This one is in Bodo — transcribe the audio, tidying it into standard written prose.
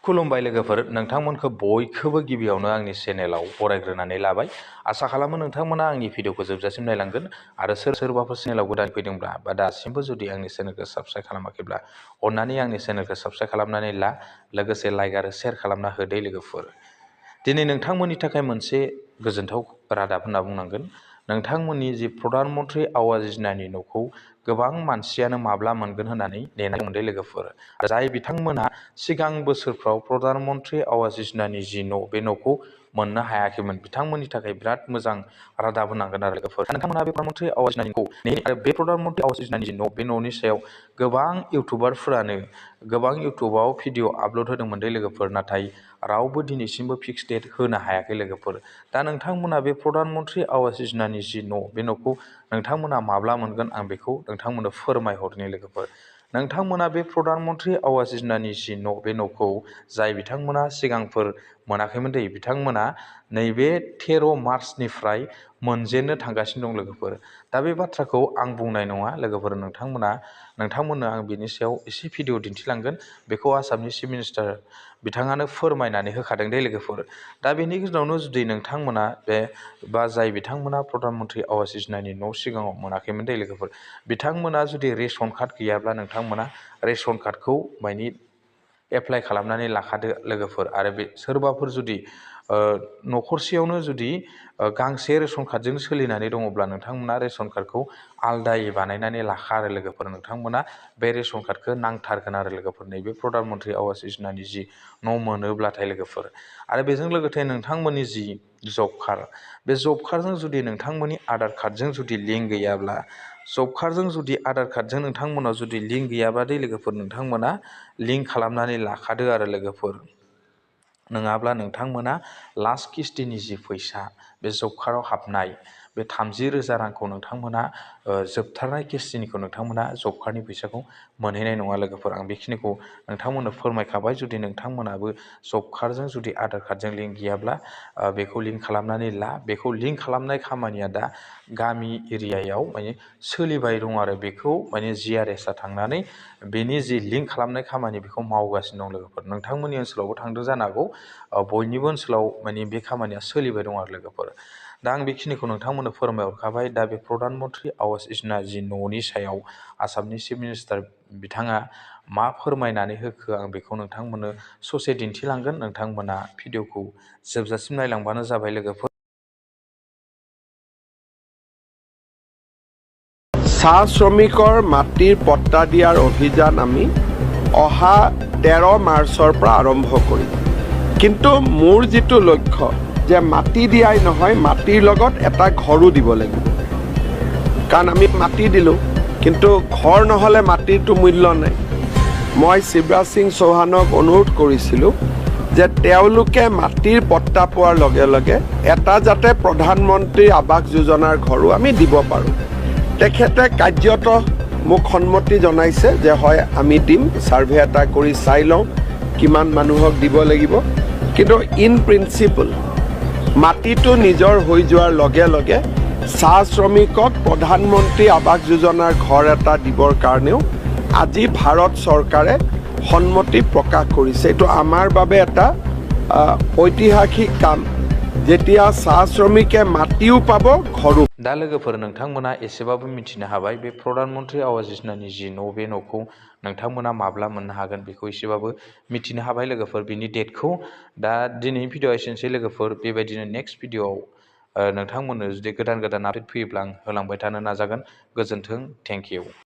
खुलुमबाय लोगोफोर, नोंथांमोनखौ बयखौबो गिबियावनो आंनि चेनेलाव बरायग्रोनानै लाबाय। आसा खालामो नोंथांमोना आंनि भिडिअखौ जोबजासिम नायलांगोन आरो सोरबाफोर चेनेलाव गोदान फैदोंब्ला बा दासिमबो जुदि आंनि चेनेलखौ साबस्क्राइब खालामाखैब्ला अन्नानै आंनि चेनेलखौ साबस्क्राइब खालामनानै ला, लोगोसे लाइक आरो शेयार खालामना होदो लोगोफोर। दिनै नोंथांमोननि थाखाय मोनसे गोजोनथाव रादाब होनना बुंनांगोन। नोंथांमोननि जि प्रधान मन्त्रि आवास योजनानि न'खौ गोबां मानसियानो माब्ला मोनगोन होननानै नेनाय मोनदों लोगोफोर। जाय बिथांमोना सिगां बोसोरफ्राव प्रधान मन्त्रि आवास योजनानि जि न' बे न'खौ मोननो हायाखैमोन, बिथांमोननि थाखाय बिराद मोजां रादाब होनांगोन आरो लोगोफोर। नोंथांमोना बे प्रधान मन्त्रि आवास योजनानि आरो बे प्रधान मन्त्रि आवास योजनानि जि न' बे न'नि सायाव गोबां इउटुबारफोरानो गोबां इउटुबाव भिडिअ आपल'ड होदोंमोन दे लोगोफोर, नाथाय रावबो दिनैसिमबो फिक्स डेट होनो हायाखै लोगोफोर। दा नोंथांमोना बे प्रधान मन्त्रि आवास योजनानि जि न' बे न'खौ नोंथांमोना माब्ला मोनगोन, आं बेखौ नोंथांमोननो फोरमायहरनि लोगोफोर। नोंथांमोना बे प्रधान मन्त्रि आवास योजनानि जि न' बे न'खौ जाय बिथांमोना सिगांफोर मोनाखैमोन दे, बिथांमोना नैबे 13 मार्चनिफ्राय मोनजेननो थांगासिनो दं लोगोफोर। दा बे बाथ्राखौ आं बुंनाय नङा लोगोफोर, नोंथांमोननो आं बिनि सायाव एसे भिडिअ दिन्थिलांगोन। बेखौ आसामनि चिफ मिनिस्टार बिथाङानो फोरमायनानै होखादों दे लोगोफोर। दा बेनि गेजेरावनो जुदि नोंथांमोना बे बा जाय बिथांमोना प्रधान मन्त्रि आवास योजनानि न' सिगाङाव मोनाखैमोन दे लोगोफोर, बिथांमोना जुदि रेशन कार्ड गैयाब्ला नोंथांमोना रेशन कार्डखौ माने एप्लाइ खालामनानै लाखादो लोगोफोर। आरो बे सोरबाफोर जुदि न'खरसेयावनो जुदि गांसे रेशन कार्डजों सोलिनानै दङब्ला नोंथांमोना रेशन कार्डखौ आलदायै बानायनानै लाखा आरो लोगोफोर। नोंथांमोना बे रेशन कार्डखौ नांथारगोन आरो लोगोफोर, नैबे प्रधान मन्त्रि आवास योजनानि जि न' मोनोब्लाथाय लोगोफोर। आरो बेजों लोगोसे नोंथांमोननि जि जब कार्ड, बे जब कार्डजों जुदि नोंथांमोननि आधार कार्डजों जुदि लिंक गैयाब्ला, जब कार्डजों जुदि आधार कार्डजों नोंथांमोनाव जुदि लिंक गैयाब्लाथाय लोगोफोर, नोंथांमोना लिंक खालामनानै लाखादो आरो लोगोफोर। नङाब्ला नोंथांमोना लास्ट किस्तिनि जि फैसा, बे जब कार्डआव हाबनाय बे 30,000 रांखौ नोंथांमोना जोबथारनाय किस्तिनिखौ नोंथांमोना जब कार्डनि फैसाखौ मोनहैनाय नङा लोगोफोर। आं बेखिनिखौ नोंथांमोननो फोरमायखाबाय। जुदि नोंथांमोनाबो जब कार्डजों जुदि आधार कार्डजों लिंक गैयाब्ला बेखौ लिंक खालामनानै ला। बेखौ लिंक खालामनाय खामानिया दा गामि एरियायाव माने सोलिबाय दं आरो बेखौ माने GRSआ थांनानै बेनि जि लिंक खालामनाय खामानि बेखौ मावगासिनो दं लोगोफोर। नोंथांमोननि ओनसोलावबो थांदों जानो हागौ, बयनिबो ओनसोलाव माने बे खामानिया सोलिबाय दं आरो लोगोफोर। दा आं बेखिनिखौ नोंथांमोननो फोरमायहरखाबाय। दा बे प्रधान मन्त्रि आवास योजना जि न'नि सायाव आसामनि चिफ मिनिस्टार बिथाङा मा फोरमायनानै होखो, आं बेखौ नोंथांमोननो ससे दिन्थिलांगोन। नोंथांमोना भिडिअखौ जोबजासिम नायलांबानो जाबाय लोगोफोर। চাহ শ্ৰমিকৰ মাটিৰ পট্টা দিয়াৰ অভিযান আমি অহা 13 মাৰ্চৰ পৰা আৰম্ভ কৰিম। কিন্তু মোৰ যিটো লক্ষ্য যে মাটি দিয়াই নহয়, মাটিৰ লগত এটা ঘৰো দিব লাগিব। কাৰণ আমি মাটি দিলোঁ, কিন্তু ঘৰ নহ'লে মাটিৰটো মূল্য নাই। মই শিৱৰাজ সিং চৌহানক অনুৰোধ কৰিছিলোঁ যে তেওঁলোকে মাটিৰ পট্টা পোৱাৰ লগে লগে এটা যাতে প্ৰধানমন্ত্ৰী আৱাস যোজনাৰ ঘৰো আমি দিব পাৰোঁ। তেখেতে কাৰ্যত মোক সন্মতি জনাইছে যে হয় আমি দিম, ছাৰ্ভে এটা কৰি চাই লওঁ কিমান মানুহক দিব লাগিব। কিন্তু ইন প্ৰিন্সিপল মাটিটো নিজৰ হৈ যোৱাৰ লগে লগে চাহ শ্ৰমিকক প্ৰধানমন্ত্ৰী আৱাস যোজনাৰ ঘৰ এটা দিবৰ কাৰণেও আজি ভাৰত চৰকাৰে সন্মতি প্ৰকাশ কৰিছে। এইটো আমাৰ বাবে এটা ঐতিহাসিক কাম, যেতিয়া চাহ শ্ৰমিকে মাটিও পাব, ঘৰো। दा लोगोफोर, नोंथांमोना एसेबाबो मिथिनो हाबाय बे प्रधान मन्त्रि आवास योजनानि जि न' बे न'खौ नोंथांमोना माब्ला मोननो हागोन, बेखौ एसेबाबो मिथिनो हाबाय लोगोफोर, बिनि डेटखौ। दा दिनैनि भिडिअआ एसेनोसै लोगोफोर। बेबायदिनो नेक्स्ट भिडिअआव नोंथांमोननो जुदि गोदान गोदान आपडेट फैयोब्ला आं होलांबाय थानो नाजागोन। गोजोन्थों, थेंक इउ।